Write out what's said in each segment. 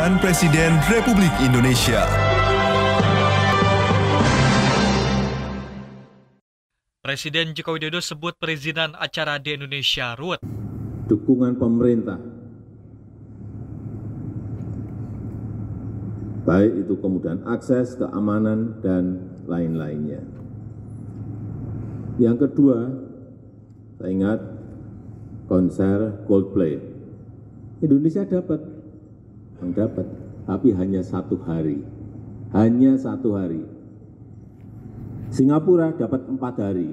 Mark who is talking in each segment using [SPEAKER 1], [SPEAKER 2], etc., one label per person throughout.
[SPEAKER 1] Catatan Presiden Republik Indonesia.
[SPEAKER 2] Presiden Joko Widodo sebut perizinan acara di Indonesia ruwet.
[SPEAKER 3] Dukungan pemerintah, baik itu kemudahan akses, keamanan, dan lain-lainnya. Yang kedua, saya ingat konser Coldplay. Indonesia dapat, tapi hanya 1 hari. Hanya 1 hari. Singapura dapat 4 hari.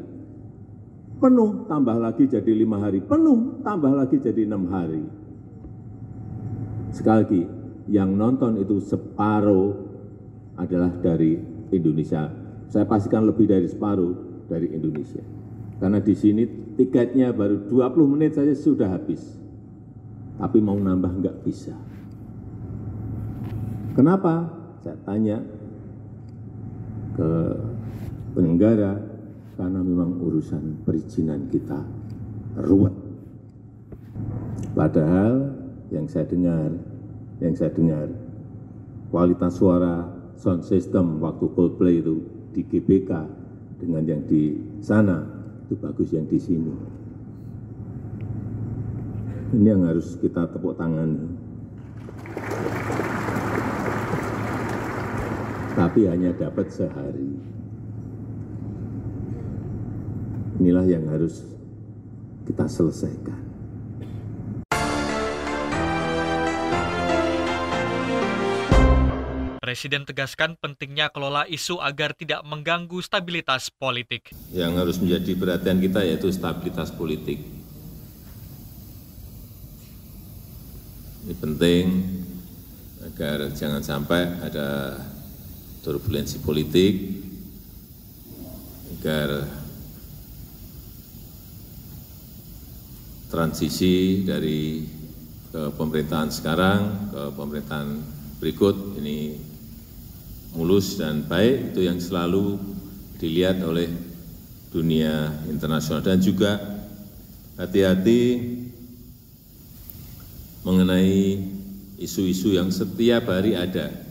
[SPEAKER 3] Penuh, tambah lagi jadi 5 hari. Penuh, tambah lagi jadi 6 hari. Sekali lagi, yang nonton itu separuh adalah dari Indonesia. Saya pastikan lebih dari separuh dari Indonesia. Karena di sini tiketnya baru 20 menit saja sudah habis. Tapi mau nambah nggak bisa. Kenapa? Saya tanya ke penyelenggara, karena memang urusan perizinan kita ruwet. Padahal yang saya dengar, kualitas suara sound system waktu Coldplay itu di GBK dengan yang di sana itu bagus yang di sini. Ini yang harus kita tepuk tangan. Tapi hanya dapat sehari. Inilah yang harus kita selesaikan.
[SPEAKER 2] Presiden tegaskan pentingnya kelola isu agar tidak mengganggu stabilitas politik.
[SPEAKER 3] Yang harus menjadi perhatian kita yaitu stabilitas politik. Ini penting agar jangan sampai ada turbulensi politik, agar transisi dari pemerintahan sekarang ke pemerintahan berikut ini mulus dan baik. Itu yang selalu dilihat oleh dunia internasional. Dan juga hati-hati mengenai isu-isu yang setiap hari ada.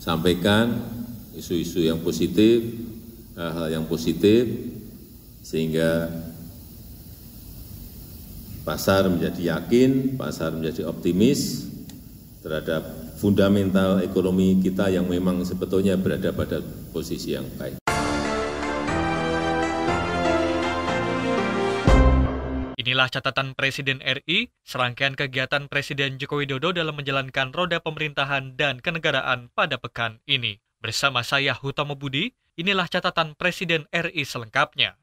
[SPEAKER 3] Sampaikan isu-isu yang positif, hal-hal yang positif, sehingga pasar menjadi yakin, pasar menjadi optimis terhadap fundamental ekonomi kita yang memang sebetulnya berada pada posisi yang baik.
[SPEAKER 2] Inilah catatan Presiden RI, serangkaian kegiatan Presiden Joko Widodo dalam menjalankan roda pemerintahan dan kenegaraan pada pekan ini. Bersama saya Hutomo Budi, inilah catatan Presiden RI selengkapnya.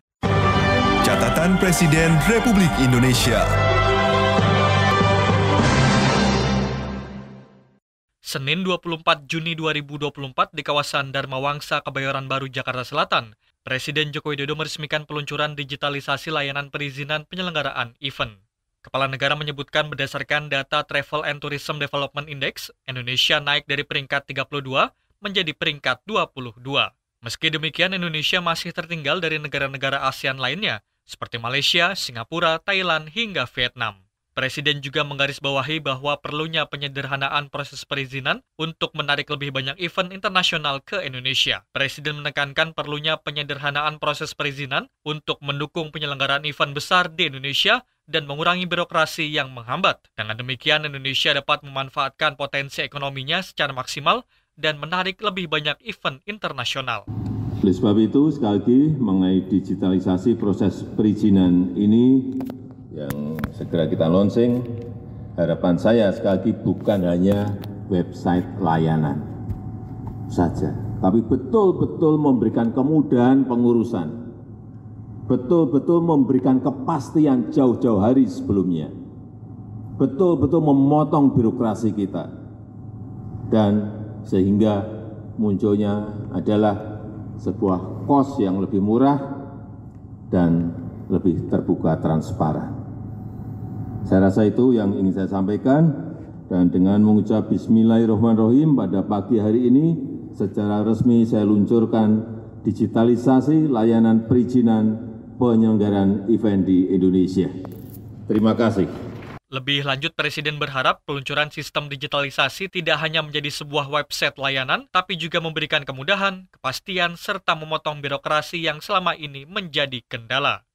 [SPEAKER 1] Catatan Presiden Republik Indonesia.
[SPEAKER 2] Senin 24 Juni 2024 di kawasan Dharma Wangsa, Kebayoran Baru, Jakarta Selatan, Presiden Joko Widodo meresmikan peluncuran digitalisasi layanan perizinan penyelenggaraan event. Kepala Negara menyebutkan berdasarkan data Travel and Tourism Development Index, Indonesia naik dari peringkat 32 menjadi peringkat 22. Meski demikian, Indonesia masih tertinggal dari negara-negara ASEAN lainnya, seperti Malaysia, Singapura, Thailand, hingga Vietnam. Presiden juga menggarisbawahi bahwa perlunya penyederhanaan proses perizinan untuk menarik lebih banyak event internasional ke Indonesia. Presiden menekankan perlunya penyederhanaan proses perizinan untuk mendukung penyelenggaraan event besar di Indonesia dan mengurangi birokrasi yang menghambat. Dengan demikian, Indonesia dapat memanfaatkan potensi ekonominya secara maksimal dan menarik lebih banyak event internasional.
[SPEAKER 3] Oleh sebab itu, sekali lagi mengenai digitalisasi proses perizinan ini yang segera kita launching, harapan saya sekali lagi bukan hanya website layanan saja, tapi betul-betul memberikan kemudahan pengurusan, betul-betul memberikan kepastian jauh-jauh hari sebelumnya, betul-betul memotong birokrasi kita, dan sehingga munculnya adalah sebuah kos yang lebih murah dan lebih terbuka transparan. Saya rasa itu yang ingin saya sampaikan, dan dengan mengucap Bismillahirrahmanirrahim pada pagi hari ini secara resmi saya luncurkan digitalisasi layanan perizinan penyelenggaraan event di Indonesia. Terima kasih.
[SPEAKER 2] Lebih lanjut, Presiden berharap peluncuran sistem digitalisasi tidak hanya menjadi sebuah website layanan, tapi juga memberikan kemudahan, kepastian, serta memotong birokrasi yang selama ini menjadi kendala.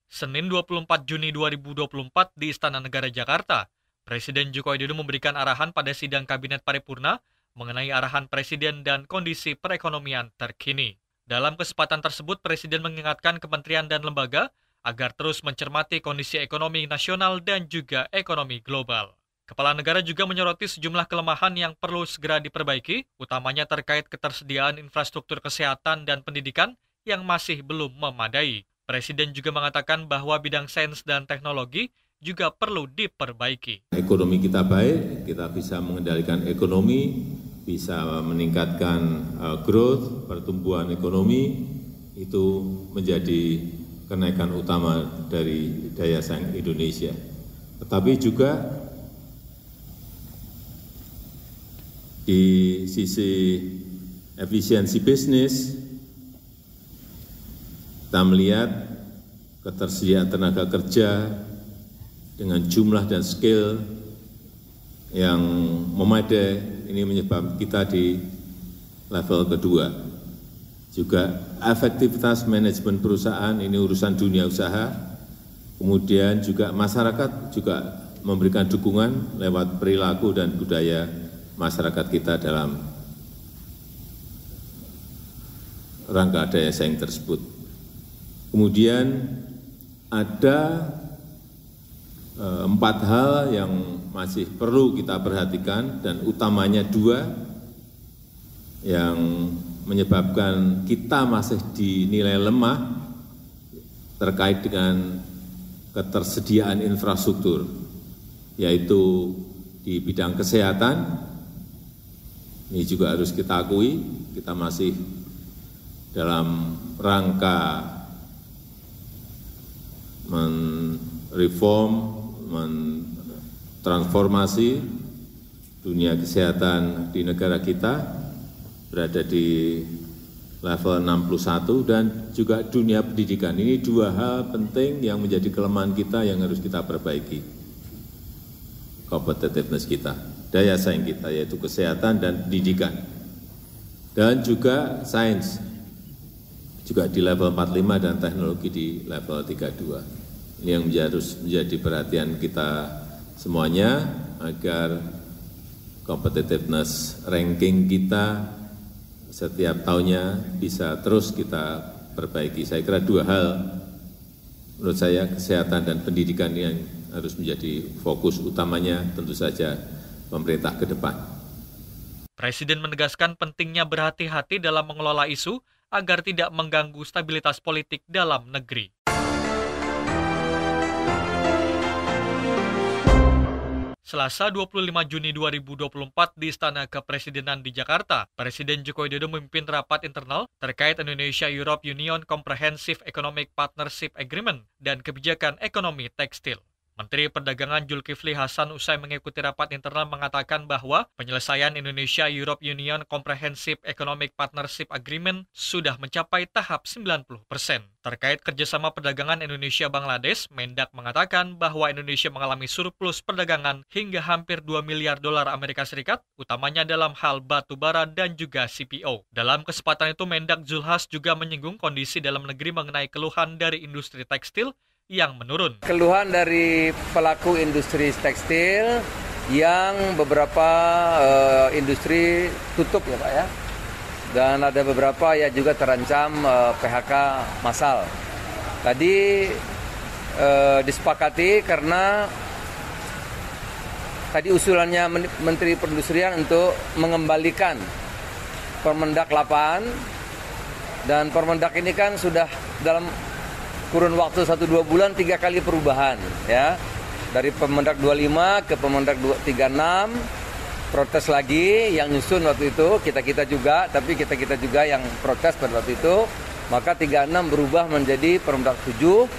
[SPEAKER 2] Senin 24 Juni 2024 di Istana Negara Jakarta, Presiden Joko Widodo memberikan arahan pada sidang Kabinet Paripurna mengenai arahan Presiden dan kondisi perekonomian terkini. Dalam kesempatan tersebut, Presiden mengingatkan kementerian dan lembaga agar terus mencermati kondisi ekonomi nasional dan juga ekonomi global. Kepala negara juga menyoroti sejumlah kelemahan yang perlu segera diperbaiki, utamanya terkait ketersediaan infrastruktur kesehatan dan pendidikan yang masih belum memadai. Presiden juga mengatakan bahwa bidang sains dan teknologi juga perlu diperbaiki.
[SPEAKER 3] Ekonomi kita baik, kita bisa mengendalikan ekonomi, bisa meningkatkan growth, pertumbuhan ekonomi, itu menjadi kenaikan utama dari daya saing Indonesia. Tetapi juga di sisi efisiensi bisnis, kita melihat ketersediaan tenaga kerja dengan jumlah dan skill yang memadai, ini menyebabkan kita di level kedua. Juga efektivitas manajemen perusahaan, ini urusan dunia usaha. Kemudian juga masyarakat juga memberikan dukungan lewat perilaku dan budaya masyarakat kita dalam rangka daya saing tersebut. Kemudian ada 4 hal yang masih perlu kita perhatikan dan utamanya 2 yang menyebabkan kita masih dinilai lemah terkait dengan ketersediaan infrastruktur, yaitu di bidang kesehatan. Ini juga harus kita akui, kita masih dalam rangka menreform, mentransformasi dunia kesehatan di negara kita, berada di level 61, dan juga dunia pendidikan. Ini 2 hal penting yang menjadi kelemahan kita yang harus kita perbaiki. Competitiveness kita, daya saing kita, yaitu kesehatan dan pendidikan. Dan juga sains, juga di level 45 dan teknologi di level 32. Ini yang harus menjadi perhatian kita semuanya agar competitiveness ranking kita setiap tahunnya bisa terus kita perbaiki. Saya kira 2 hal menurut saya, kesehatan dan pendidikan, yang harus menjadi fokus utamanya tentu saja pemerintah ke depan.
[SPEAKER 2] Presiden menegaskan pentingnya berhati-hati dalam mengelola isu agar tidak mengganggu stabilitas politik dalam negeri. Selasa 25 Juni 2024 di Istana Kepresidenan di Jakarta, Presiden Joko Widodo memimpin rapat internal terkait Indonesia-Europe Union Comprehensive Economic Partnership Agreement dan kebijakan ekonomi tekstil. Menteri Perdagangan Zulkifli Hasan usai mengikuti rapat internal mengatakan bahwa penyelesaian Indonesia-Europe Union Comprehensive Economic Partnership Agreement sudah mencapai tahap 90%. Terkait kerjasama perdagangan Indonesia-Bangladesh, Mendak mengatakan bahwa Indonesia mengalami surplus perdagangan hingga hampir 2 miliar dolar Amerika Serikat, utamanya dalam hal batu bara dan juga CPO. Dalam kesempatan itu, Mendak Zulhas juga menyinggung kondisi dalam negeri mengenai keluhan dari industri tekstil yang menurun.
[SPEAKER 4] Keluhan dari pelaku industri tekstil yang beberapa industri tutup ya Pak ya. Dan ada beberapa ya juga terancam PHK massal. Tadi disepakati karena tadi usulannya Menteri Perindustrian untuk mengembalikan Permendak 8, dan Permendak ini kan sudah dalam kurun waktu 1-2 bulan 3 kali perubahan ya. Dari Permendak 25 ke Permendak 36, protes lagi yang nyusun waktu itu, kita juga, tapi kita juga yang protes pada waktu itu. Maka 36 berubah menjadi Permendak 7,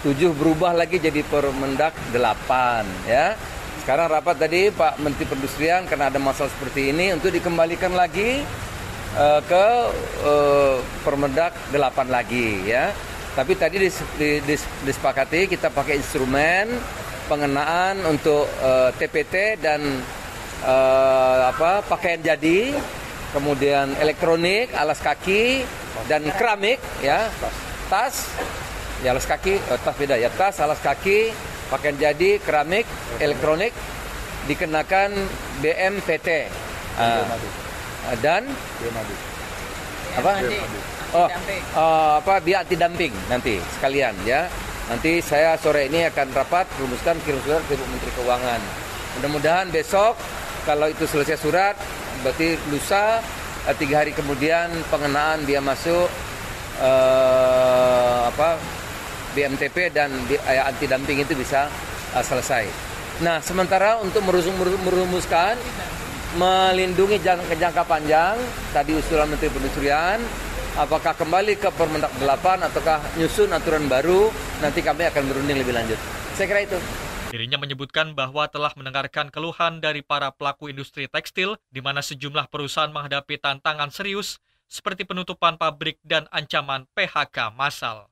[SPEAKER 4] 7 berubah lagi jadi Permendak 8 ya. Sekarang rapat tadi Pak Menteri Perindustrian karena ada masalah seperti ini untuk dikembalikan lagi ke Permendak 8 lagi ya. Tapi tadi disepakati kita pakai instrumen pengenaan untuk TPT dan pakaian jadi, kemudian elektronik, alas kaki dan keramik, ya, tas, ya alas kaki, tas beda ya, tas, alas kaki, pakaian jadi, keramik, elektronik dikenakan BMPT dan biaya anti dumping nanti sekalian ya. Nanti saya sore ini akan rapat rumuskan kirim surat ke Ibu Menteri Keuangan. Mudah-mudahan besok kalau itu selesai surat, berarti lusa 3 hari kemudian pengenaan biaya masuk BMTP dan biaya anti dumping itu bisa selesai. Nah, sementara untuk merumuskan melindungi jangka panjang, tadi usulan Menteri Perindustrian, apakah kembali ke Permendak 8 ataukah nyusun aturan baru, nanti kami akan berunding lebih lanjut. Saya kira itu.
[SPEAKER 2] Dirinya menyebutkan bahwa telah mendengarkan keluhan dari para pelaku industri tekstil, di mana sejumlah perusahaan menghadapi tantangan serius, seperti penutupan pabrik dan ancaman PHK massal.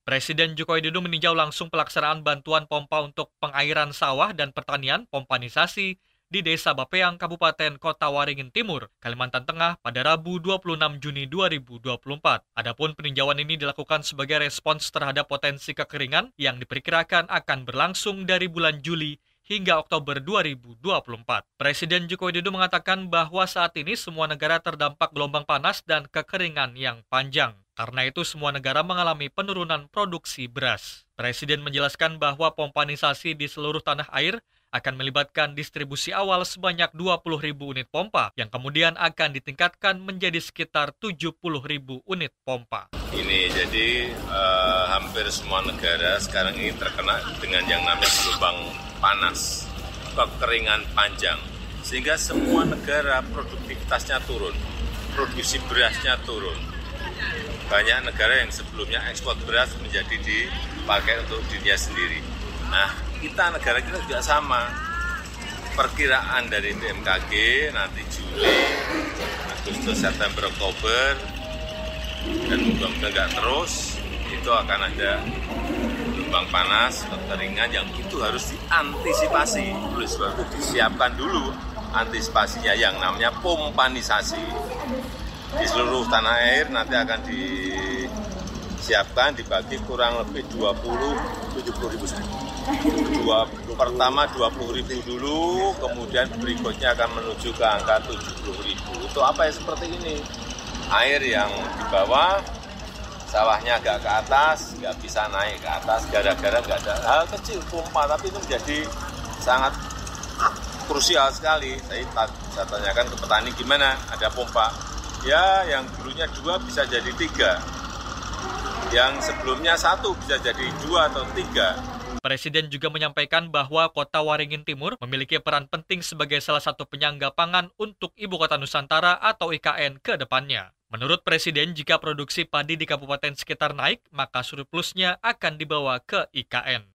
[SPEAKER 2] Presiden Joko Widodo meninjau langsung pelaksanaan bantuan pompa untuk pengairan sawah dan pertanian pompanisasi di Desa Bapeang, Kabupaten Kota Waringin Timur, Kalimantan Tengah pada Rabu 26 Juni 2024. Adapun peninjauan ini dilakukan sebagai respons terhadap potensi kekeringan yang diperkirakan akan berlangsung dari bulan Juli hingga Oktober 2024. Presiden Joko Widodo mengatakan bahwa saat ini semua negara terdampak gelombang panas dan kekeringan yang panjang. Karena itu semua negara mengalami penurunan produksi beras. Presiden menjelaskan bahwa pompanisasi di seluruh tanah air akan melibatkan distribusi awal sebanyak 20.000 unit pompa yang kemudian akan ditingkatkan menjadi sekitar 70.000 unit pompa.
[SPEAKER 3] Ini jadi hampir semua negara sekarang ini terkena dengan yang namanya gelombang panas, kekeringan panjang, sehingga semua negara produktivitasnya turun, produksi berasnya turun. Banyak negara yang sebelumnya ekspor beras menjadi dipakai untuk dirinya sendiri. Nah, negara kita juga sama. Perkiraan dari BMKG nanti Juli, Agustus, September, Oktober, dan mudah-mudahan nggak terus, itu akan ada gelombang panas, kekeringan yang itu harus diantisipasi. Oleh sebab itu disiapkan dulu antisipasinya yang namanya pompanisasi. Di seluruh tanah air nanti akan disiapkan dibagi kurang lebih 70.000 saja. Pertama 20.000 dulu, kemudian berikutnya akan menuju ke angka 70.000. Itu apa ya seperti ini? Air yang di bawah, sawahnya agak ke atas, nggak bisa naik ke atas gara-gara nggak ada hal kecil pompa, tapi itu menjadi sangat krusial sekali. Saya tanyakan ke petani gimana ada pompa. Ya, yang dulunya 2 bisa jadi 3. Yang sebelumnya 1 bisa jadi 2 atau 3.
[SPEAKER 2] Presiden juga menyampaikan bahwa Kota Waringin Timur memiliki peran penting sebagai salah satu penyangga pangan untuk Ibu Kota Nusantara atau IKN ke depannya. Menurut Presiden, jika produksi padi di kabupaten sekitar naik, maka surplusnya akan dibawa ke IKN.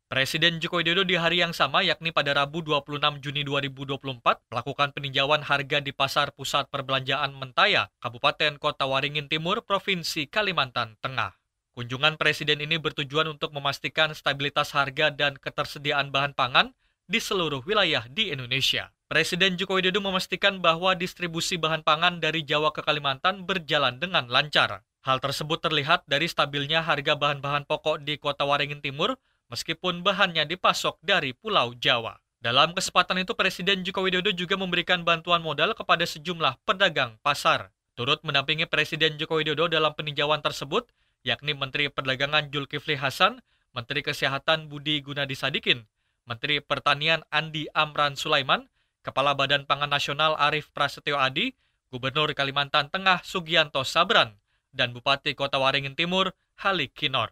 [SPEAKER 2] Presiden Joko Widodo di hari yang sama, yakni pada Rabu 26 Juni 2024, melakukan peninjauan harga di Pasar Pusat Perbelanjaan Mentaya, Kabupaten Kota Waringin Timur, Provinsi Kalimantan Tengah. Kunjungan Presiden ini bertujuan untuk memastikan stabilitas harga dan ketersediaan bahan pangan di seluruh wilayah di Indonesia. Presiden Joko Widodo memastikan bahwa distribusi bahan pangan dari Jawa ke Kalimantan berjalan dengan lancar. Hal tersebut terlihat dari stabilnya harga bahan-bahan pokok di Kota Waringin Timur, meskipun bahannya dipasok dari Pulau Jawa. Dalam kesempatan itu, Presiden Joko Widodo juga memberikan bantuan modal kepada sejumlah pedagang pasar. Turut mendampingi Presiden Joko Widodo dalam peninjauan tersebut, yakni Menteri Perdagangan Zulkifli Hasan, Menteri Kesehatan Budi Gunadi Sadikin, Menteri Pertanian Andi Amran Sulaiman, Kepala Badan Pangan Nasional Arief Prasetyo Adi, Gubernur Kalimantan Tengah Sugianto Sabran, dan Bupati Kota Waringin Timur Halik Kinor.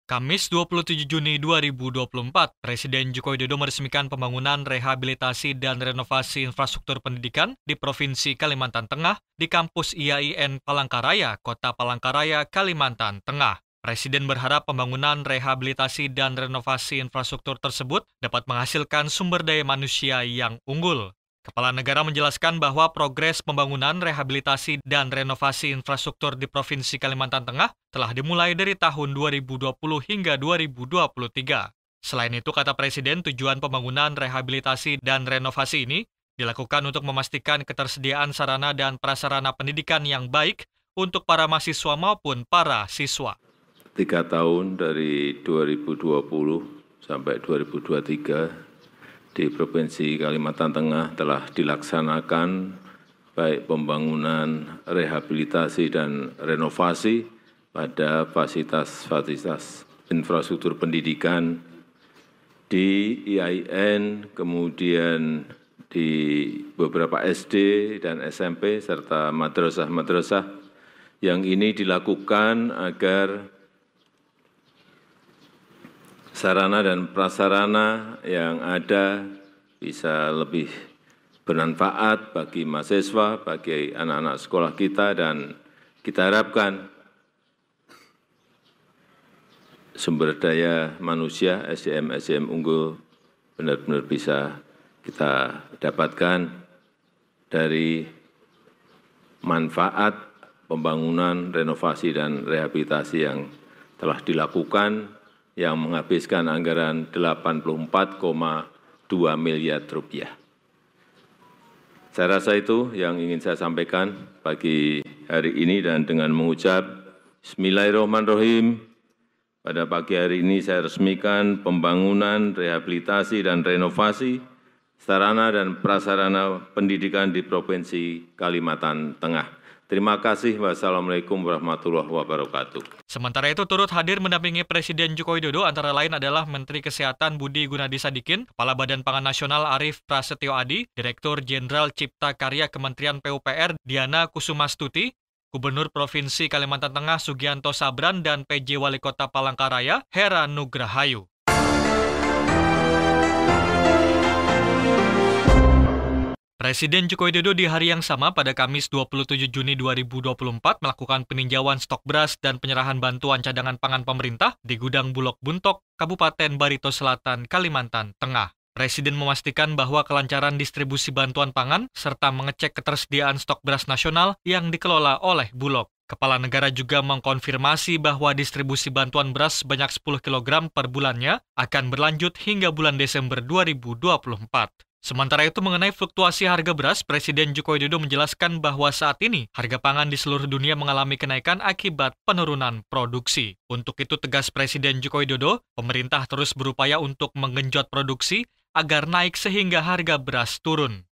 [SPEAKER 2] Kamis 27 Juni 2024, Presiden Joko Widodo meresmikan pembangunan rehabilitasi dan renovasi infrastruktur pendidikan di Provinsi Kalimantan Tengah di kampus IAIN Palangkaraya, Kota Palangkaraya, Kalimantan Tengah. Presiden berharap pembangunan, rehabilitasi, dan renovasi infrastruktur tersebut dapat menghasilkan sumber daya manusia yang unggul. Kepala negara menjelaskan bahwa progres pembangunan, rehabilitasi, dan renovasi infrastruktur di Provinsi Kalimantan Tengah telah dimulai dari tahun 2020 hingga 2023. Selain itu, kata Presiden, tujuan pembangunan, rehabilitasi, dan renovasi ini dilakukan untuk memastikan ketersediaan sarana dan prasarana pendidikan yang baik untuk para mahasiswa maupun para siswa.
[SPEAKER 3] 3 tahun dari 2020 sampai 2023 di Provinsi Kalimantan Tengah telah dilaksanakan baik pembangunan, rehabilitasi, dan renovasi pada fasilitas infrastruktur pendidikan di IAIN, kemudian di beberapa SD dan SMP, serta madrasah-madrasah yang ini dilakukan agar sarana dan prasarana yang ada bisa lebih bermanfaat bagi mahasiswa, bagi anak-anak sekolah kita, dan kita harapkan sumber daya manusia, SDM unggul benar-benar bisa kita dapatkan dari manfaat pembangunan, renovasi, dan rehabilitasi yang telah dilakukan, yang menghabiskan anggaran 84,2 miliar rupiah. Saya rasa itu yang ingin saya sampaikan pagi hari ini, dan dengan mengucap Bismillahirrahmanirrahim, pada pagi hari ini saya resmikan pembangunan, rehabilitasi, dan renovasi sarana dan prasarana pendidikan di Provinsi Kalimantan Tengah. Terima kasih. Wassalamualaikum warahmatullahi wabarakatuh.
[SPEAKER 2] Sementara itu turut hadir mendampingi Presiden Joko Widodo antara lain adalah Menteri Kesehatan Budi Gunadi Sadikin, Kepala Badan Pangan Nasional Arief Prasetyo Adi, Direktur Jenderal Cipta Karya Kementerian PUPR Diana Kusumastuti, Gubernur Provinsi Kalimantan Tengah Sugianto Sabran, dan PJ Wali Kota Palangkaraya Hera Nugrahayu. Presiden Joko Widodo di hari yang sama pada Kamis 27 Juni 2024 melakukan peninjauan stok beras dan penyerahan bantuan cadangan pangan pemerintah di Gudang Bulog Buntok, Kabupaten Barito Selatan, Kalimantan Tengah. Presiden memastikan bahwa kelancaran distribusi bantuan pangan serta mengecek ketersediaan stok beras nasional yang dikelola oleh Bulog. Kepala negara juga mengkonfirmasi bahwa distribusi bantuan beras sebanyak 10 kg per bulannya akan berlanjut hingga bulan Desember 2024. Sementara itu mengenai fluktuasi harga beras, Presiden Joko Widodo menjelaskan bahwa saat ini harga pangan di seluruh dunia mengalami kenaikan akibat penurunan produksi. Untuk itu tegas Presiden Joko Widodo, pemerintah terus berupaya untuk menggenjot produksi agar naik sehingga harga beras turun.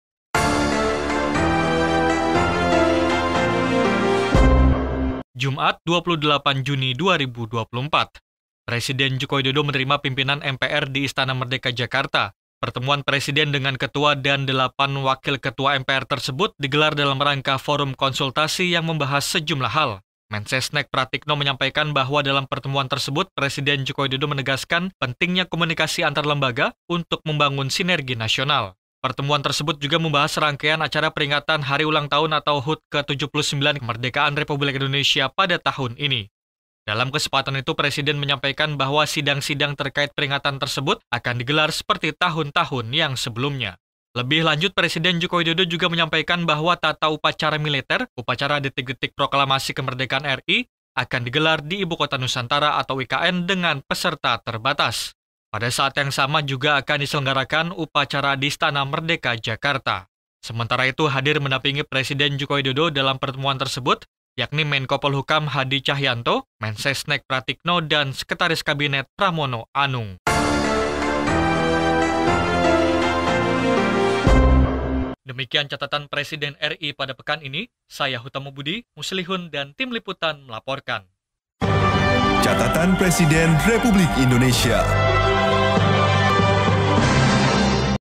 [SPEAKER 2] Jumat 28 Juni 2024, Presiden Joko Widodo menerima pimpinan MPR di Istana Merdeka Jakarta. Pertemuan Presiden dengan Ketua dan 8 Wakil Ketua MPR tersebut digelar dalam rangka forum konsultasi yang membahas sejumlah hal. Mensesnek Pratikno menyampaikan bahwa dalam pertemuan tersebut, Presiden Joko Widodo menegaskan pentingnya komunikasi antar lembaga untuk membangun sinergi nasional. Pertemuan tersebut juga membahas rangkaian acara peringatan Hari Ulang Tahun atau HUT ke-79 Kemerdekaan Republik Indonesia pada tahun ini. Dalam kesempatan itu, Presiden menyampaikan bahwa sidang-sidang terkait peringatan tersebut akan digelar seperti tahun-tahun yang sebelumnya. Lebih lanjut, Presiden Joko Widodo juga menyampaikan bahwa tata upacara militer, upacara detik-detik proklamasi kemerdekaan RI, akan digelar di Ibu Kota Nusantara atau IKN dengan peserta terbatas. Pada saat yang sama juga akan diselenggarakan upacara di Istana Merdeka Jakarta. Sementara itu, hadir mendampingi Presiden Joko Widodo dalam pertemuan tersebut, yakni Menko Polhukam Hadi Cahyanto, Mensesnek Pratikno, dan Sekretaris Kabinet Pramono Anung. Demikian catatan Presiden RI pada pekan ini. Saya Hutama Budi, Muslihun, dan tim liputan melaporkan.
[SPEAKER 1] Catatan Presiden Republik Indonesia.